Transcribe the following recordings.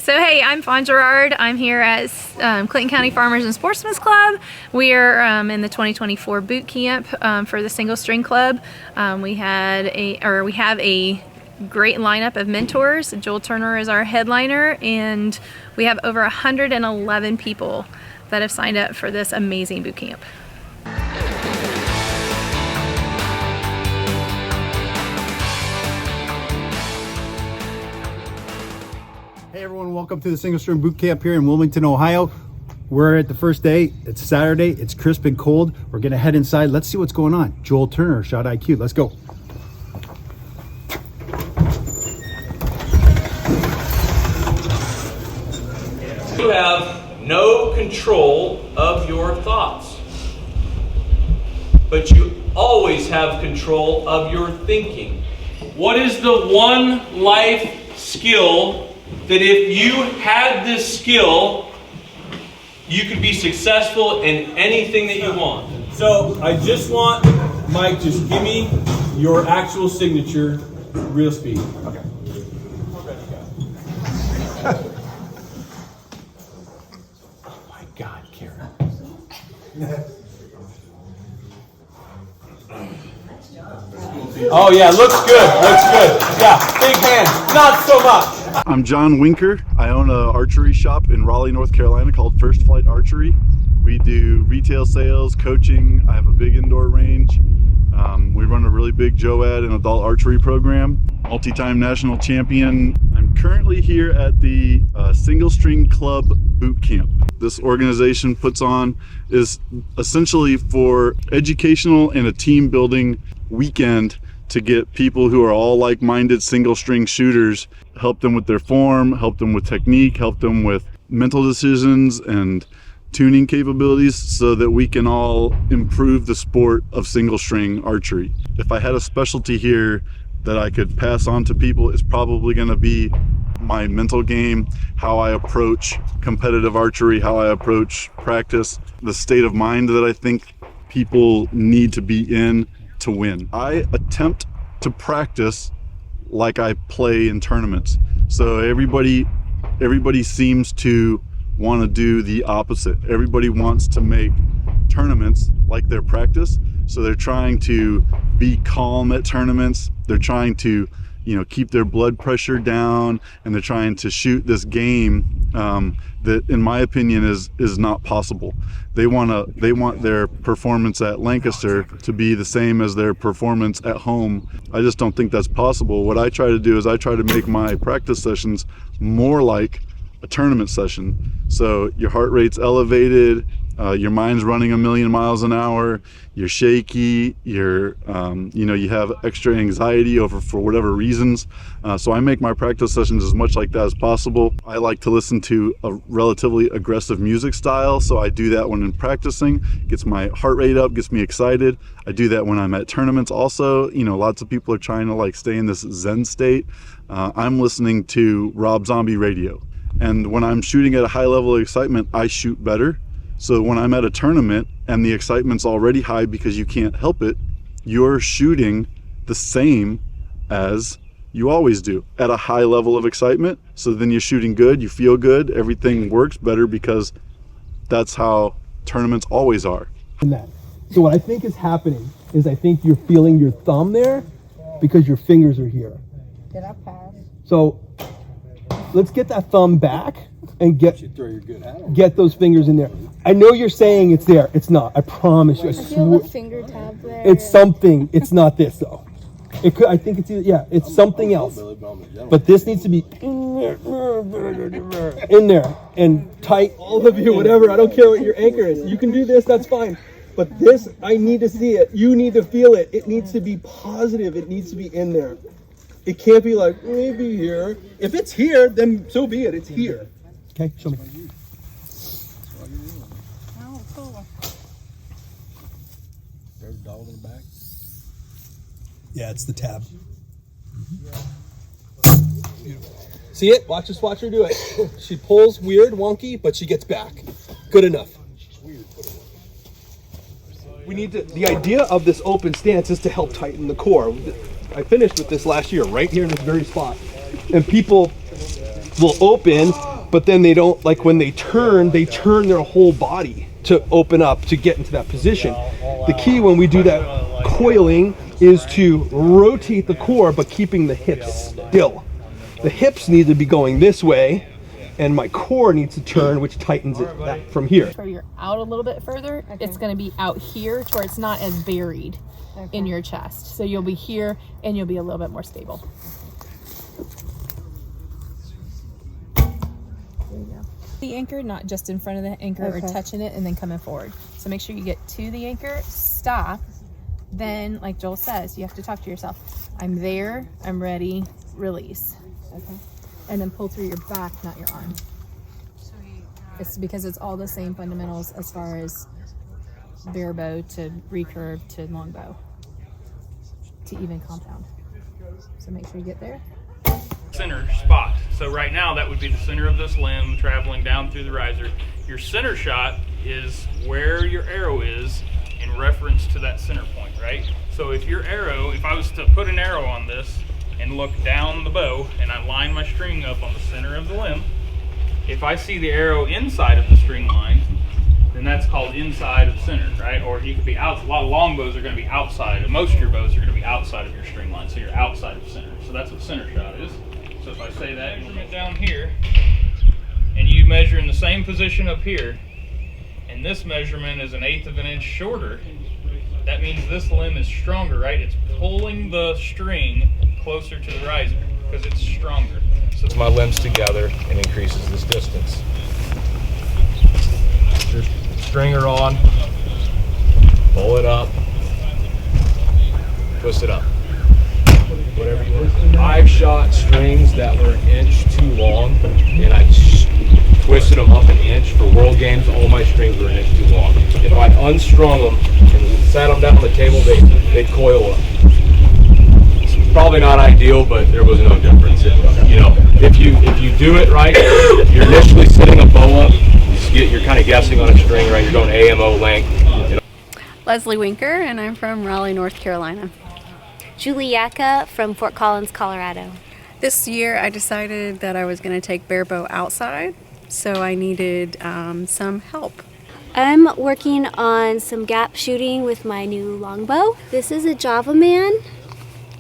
So hey, I'm Fawn Girard. I'm here at Clinton County Farmers and Sportsmen's Club. We are in the 2024 boot camp for the Single String Club. We have a great lineup of mentors. Joel Turner is our headliner, and we have over 111 people that have signed up for this amazing boot camp. Hey everyone, welcome to the Single String Bootcamp here in Wilmington, Ohio. We're at the first day. It's Saturday. It's crisp and cold. We're gonna head inside. Let's see what's going on. Joel Turner, Shot IQ. Let's go. You have no control of your thoughts, but you always have control of your thinking. What is the one life skill that if you had this skill, you could be successful in anything that you want? So I just want, Mike, just give me your actual signature, real speed. Okay. Oh my God, Karen. Oh yeah, looks good, looks good. Yeah, big hands, not so much. I'm John Winker. I own an archery shop in Raleigh, North Carolina called First Flight Archery. We do retail sales, coaching. I have a big indoor range. We run a really big JOAD and adult archery program. Multi-time national champion. I'm currently here at the Single String Club Boot Camp. This organization puts on is essentially for educational and a team building weekend to get people who are all like-minded single string shooters, help them with their form, help them with technique, help them with mental decisions and tuning capabilities so that we can all improve the sport of single string archery. If I had a specialty here that I could pass on to people, it's probably going to be my mental game, how I approach competitive archery, how I approach practice, the state of mind that I think people need to be in to win. I attempt to practice like I play in tournaments. So everybody seems to want to do the opposite. Everybody wants to make tournaments like their practice. So they're trying to be calm at tournaments. They're trying to, keep their blood pressure down, and they're trying to shoot this game that, in my opinion, is not possible. They want their performance at Lancaster to be the same as their performance at home. I just don't think that's possible. What I try to do is I try to make my practice sessions more like a tournament session. So your heart rate's elevated, your mind's running 1,000,000 miles an hour, you're shaky, you have extra anxiety for whatever reasons. So I make my practice sessions as much like that as possible. I like to listen to a relatively aggressive music style, so I do that when I'm practicing. Gets my heart rate up, gets me excited. I do that when I'm at tournaments also. Lots of people are trying to stay in this Zen state. I'm listening to Rob Zombie radio. And when I'm shooting at a high level of excitement, I shoot better. So when I'm at a tournament and the excitement's already high because you can't help it, you're shooting the same as you always do at a high level of excitement. So then you're shooting good, you feel good, everything works better because that's how tournaments always are. So what I think is happening is I think you're feeling your thumb there because your fingers are here. Did I pass? So let's get that thumb back and get those fingers in there. I know you're saying it's there. It's not. I promise you. I feel the finger tab there. It's something. It's not this though. It could. I think it's either. Yeah. It's something else. But this needs to be in there and tight. All of you, whatever. I don't care what your anchor is. You can do this. That's fine. But this, I need to see it. You need to feel it. It needs to be positive. It needs to be in there. It can't be like, maybe here. If it's here, then so be it. It's here. Okay, show me. Oh, cool. There's a dog in the back. Yeah, it's the tab. See it? Watch her do it. She pulls weird, wonky, but she gets back. Good enough. We need to, the idea of this open stance is to help tighten the core. I finished with this last year, right here in this very spot. And people will open but then they don't, like when they turn their whole body to open up to get into that position. The key when we do that coiling is to rotate the core, but keeping the hips still. The hips need to be going this way, and my core needs to turn, which tightens it back from here. Where you're out a little bit further, it's going to be out here to where it's not as buried in your chest. So you'll be here and you'll be a little bit more stable. There you go. The anchor, not just in front of the anchor or touching it and then coming forward. So make sure you get to the anchor, stop. Then, like Joel says, you have to talk to yourself. I'm there, I'm ready, release. Okay. And then pull through your back, not your arm. It's because it's all the same fundamentals as far as bare bow to recurve to long bow to even compound. So make sure you get there. Center spot. So right now that would be the center of this limb traveling down through the riser. Your center shot is where your arrow is in reference to that center point, right? So if your arrow, if I was to put an arrow on this and look down the bow and I line my string up on the center of the limb, if I see the arrow inside of the string line, then that's called inside of the center, right? Or you could be out, a lot of long bows are going to be outside. Most of your bows are going to be outside of your string line, so you're outside of center. So that's what center shot is. So if I say that, measurement down here, and you measure in the same position up here, and this measurement is 1/8 of an inch shorter, that means this limb is stronger, right? It's pulling the string closer to the riser because it's stronger. So my limbs together and increases this distance. Your stringer on, pull it up, twist it up. Whatever you want. I've shot strings that were an inch too long, and I twisted them up an inch. For World Games, all my strings were an inch too long. If I unstrung them and sat them down on the table, they'd coil up. It's probably not ideal, but there was no difference. You know, if you do it right, you're initially sitting a bow up. You're kind of guessing on a string, right? You're going AMO length. You know. Leslie Winker, and I'm from Raleigh, North Carolina. Julie Yacca from Fort Collins, Colorado. This year I decided that I was going to take bare bow outside, so I needed some help. I'm working on some gap shooting with my new longbow. This is a Java Man,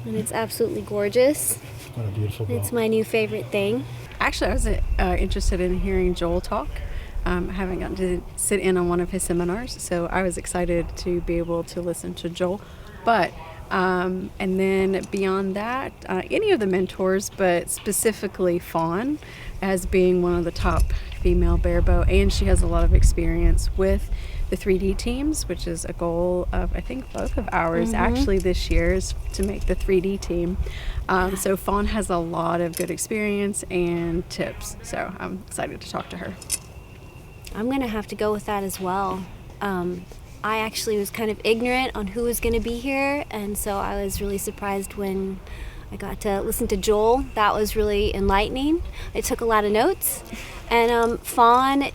and it's absolutely gorgeous. What a beautiful bow. It's my new favorite thing. Actually, I was interested in hearing Joel talk. I haven't gotten to sit in on one of his seminars, so I was excited to be able to listen to Joel. But and then beyond that, any of the mentors, but specifically Fawn, as being one of the top female bare bow, and she has a lot of experience with the 3D teams, which is a goal of, I think, both of ours actually this year, is to make the 3D team. So Fawn has a lot of good experience and tips, so I'm excited to talk to her. I'm gonna have to go with that as well. I actually was kind of ignorant on who was gonna be here, and so I was really surprised when I got to listen to Joel. That was really enlightening. I took a lot of notes, and Fawn,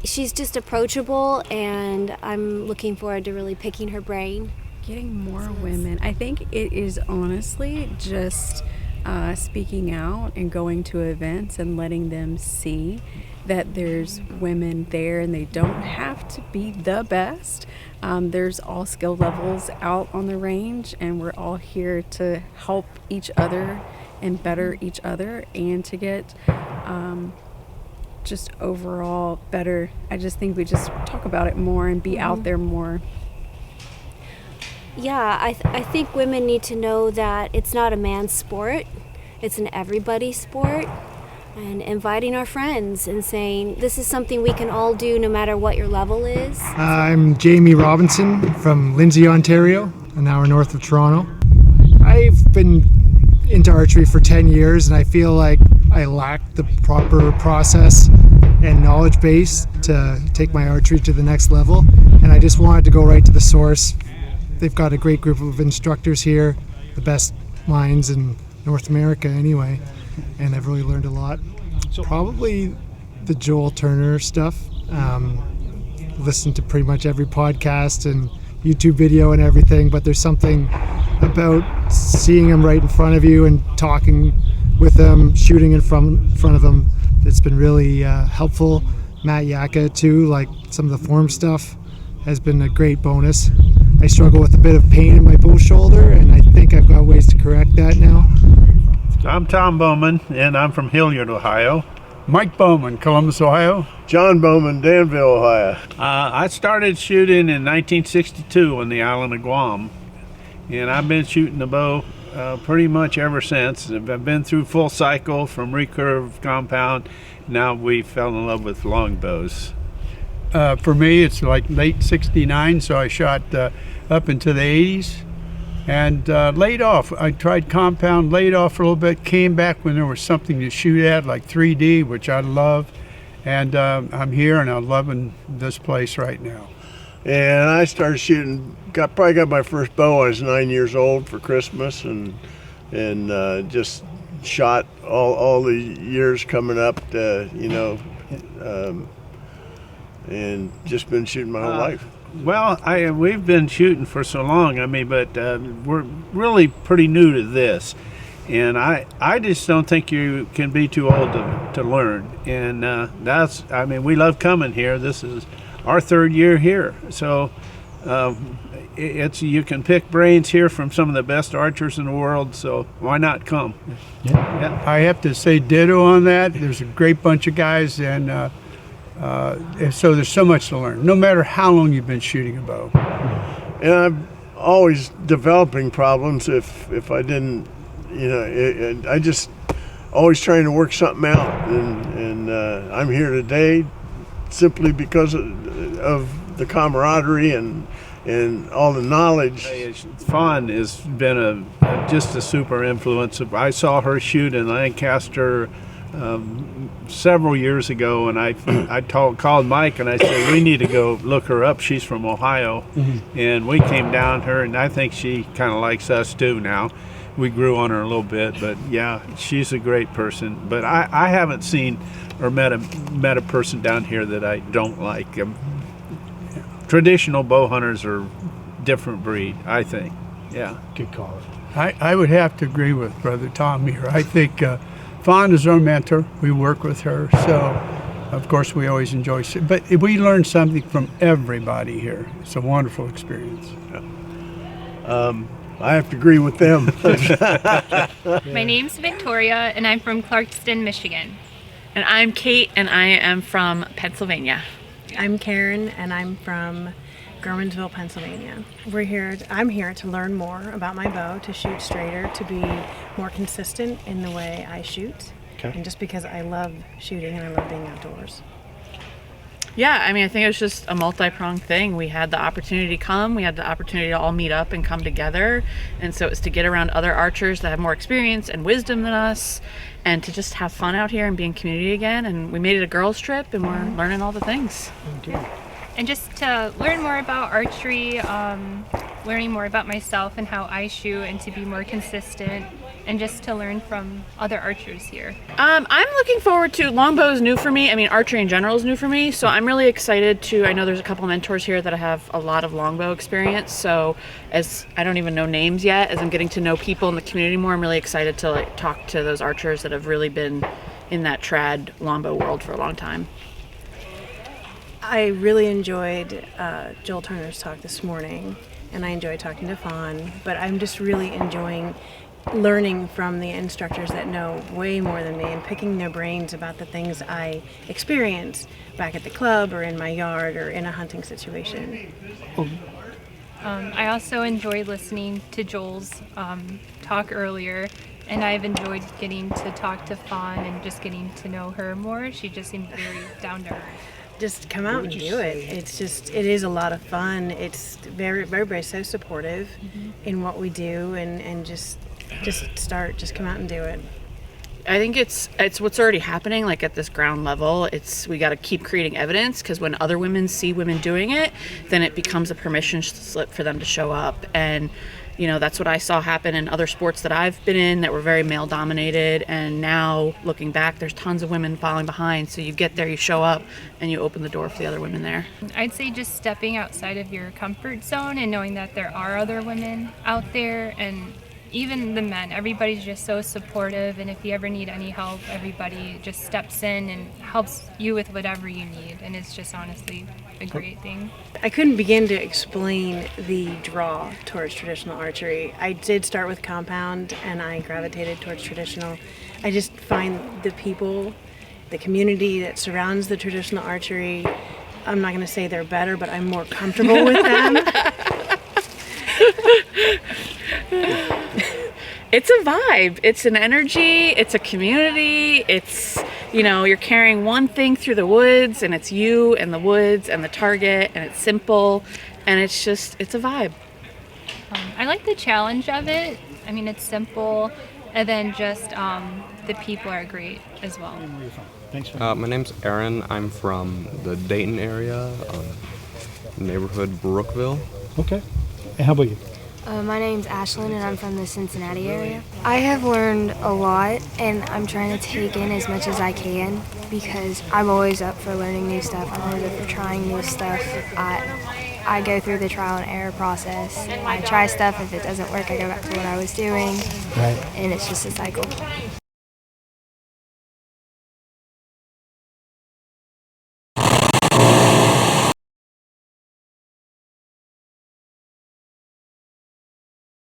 she's just approachable, and I'm looking forward to really picking her brain. Getting more women. I think it is honestly just speaking out and going to events and letting them see that there's women there, and they don't have to be the best. There's all skill levels out on the range, and we're all here to help each other and better each other, and to get just overall better. I just think we just talk about it more and be out there more. Yeah, I think women need to know that it's not a man's sport, it's an everybody sport. And inviting our friends and saying, this is something we can all do no matter what your level is. I'm Jamie Robinson from Lindsay, Ontario, an hour north of Toronto. I've been into archery for 10 years, and I feel like I lack the proper process and knowledge base to take my archery to the next level. And I just wanted to go right to the source. They've got a great group of instructors here, the best minds in North America anyway. And I've really learned a lot. Probably the Joel Turner stuff. Listened to pretty much every podcast and YouTube video and everything, but there's something about seeing him right in front of you and talking with them, shooting in front of them, It's been really helpful. Matt Yacca too, like some of the form stuff has been a great bonus. I struggle with a bit of pain in my bow shoulder, and I think I've got ways to correct that now. I'm Tom Bowman, and I'm from Hilliard, Ohio. Mike Bowman, Columbus, Ohio. John Bowman, Danville, Ohio. I started shooting in 1962 on the island of Guam, and I've been shooting the bow pretty much ever since. I've been through full cycle from recurve, compound. Now we fell in love with longbows. For me, it's like late '69, so I shot up into the '80s and laid off. I tried compound, laid off for a little bit, came back when there was something to shoot at, like 3D, which I love. And I'm here and I'm loving this place right now. And I started shooting, probably got my first bow. I was 9 years old for Christmas, and just shot all the years coming up, and just been shooting my whole life. Well, we've been shooting for so long, but we're really pretty new to this. And I just don't think you can be too old to learn. And we love coming here. This is our third year here. So you can pick brains here from some of the best archers in the world, so why not come? Yeah. I have to say ditto on that. There's a great bunch of guys, and so there's so much to learn, no matter how long you've been shooting a bow. And I'm always developing problems if I didn't, I just always trying to work something out. And I'm here today simply because of the camaraderie and all the knowledge. Fawn has been just a super influence. I saw her shoot in Lancaster several years ago, and I called Mike and I said, we need to go look her up. She's from Ohio. And we came down her, and I think she kind of likes us too now. We grew on her a little bit, but yeah, she's a great person. But I haven't seen or met a person down here that I don't like. Traditional bow hunters are different breed, I think. Yeah. Good call. I would have to agree with Brother Tom here. I think Fawn is our mentor. We work with her, so of course we always enjoy. But we learn something from everybody here. It's a wonderful experience. I have to agree with them. My name's Victoria, and I'm from Clarkston, Michigan. And I'm Kate, and I am from Pennsylvania. I'm Karen, and I'm from Germansville, Pennsylvania. I'm here to learn more about my bow, to shoot straighter, to be more consistent in the way I shoot, and just because I love shooting and I love being outdoors. Yeah, I think it was just a multi-pronged thing. We had the opportunity to come, we had the opportunity to all meet up and come together, and so it's to get around other archers that have more experience and wisdom than us, and to just have fun out here and be in community again. And we made it a girls' trip, and we're learning all the things. And just to learn more about archery, learning more about myself and how I shoot, and to be more consistent, and just to learn from other archers here. I'm looking forward to, longbow is new for me. Archery in general is new for me, so I'm really excited I know there's a couple mentors here that have a lot of longbow experience, so as I don't even know names yet, as I'm getting to know people in the community more, I'm really excited to talk to those archers that have really been in that trad longbow world for a long time. I really enjoyed Joel Turner's talk this morning, and I enjoyed talking to Fawn, but I'm just really enjoying learning from the instructors that know way more than me and picking their brains about the things I experience back at the club or in my yard or in a hunting situation. I also enjoyed listening to Joel's talk earlier, and I've enjoyed getting to talk to Fawn and just getting to know her more. She just seemed very down to earth. Just come out and do it. It is a lot of fun. It's everybody's so supportive in what we do, and just come out and do it. I think it's what's already happening, at this ground level. We got to keep creating evidence, because when other women see women doing it, then it becomes a permission slip for them to show up. And that's what I saw happen in other sports that I've been in that were very male dominated, and now looking back, there's tons of women falling behind. So you get there, you show up, and you open the door for the other women there. I'd say just stepping outside of your comfort zone and knowing that there are other women out there, and even the men, everybody's just so supportive, and if you ever need any help, everybody just steps in and helps you with whatever you need, and it's just honestly a great thing. I couldn't begin to explain the draw towards traditional archery. I did start with compound and I gravitated towards traditional. I just find the people, the community that surrounds the traditional archery, I'm not going to say they're better, but I'm more comfortable with them. It's a vibe. It's an energy. It's a community. It's, you know, you're carrying one thing through the woods, and it's you and the woods and the target, and it's simple, and it's just, it's a vibe. I like the challenge of it. I mean, it's simple, and then just the people are great as well. Thanks for my name's Aaron. I'm from the Dayton area, neighborhood Brookville. Okay. And how about you? My name's Ashlyn and I'm from the Cincinnati area. I have learned a lot and I'm trying to take in as much as I can because I'm always up for learning new stuff. I'm always up for trying new stuff. I go through the trial and error process. I try stuff. If it doesn't work, I go back to what I was doing. Right. And it's just a cycle.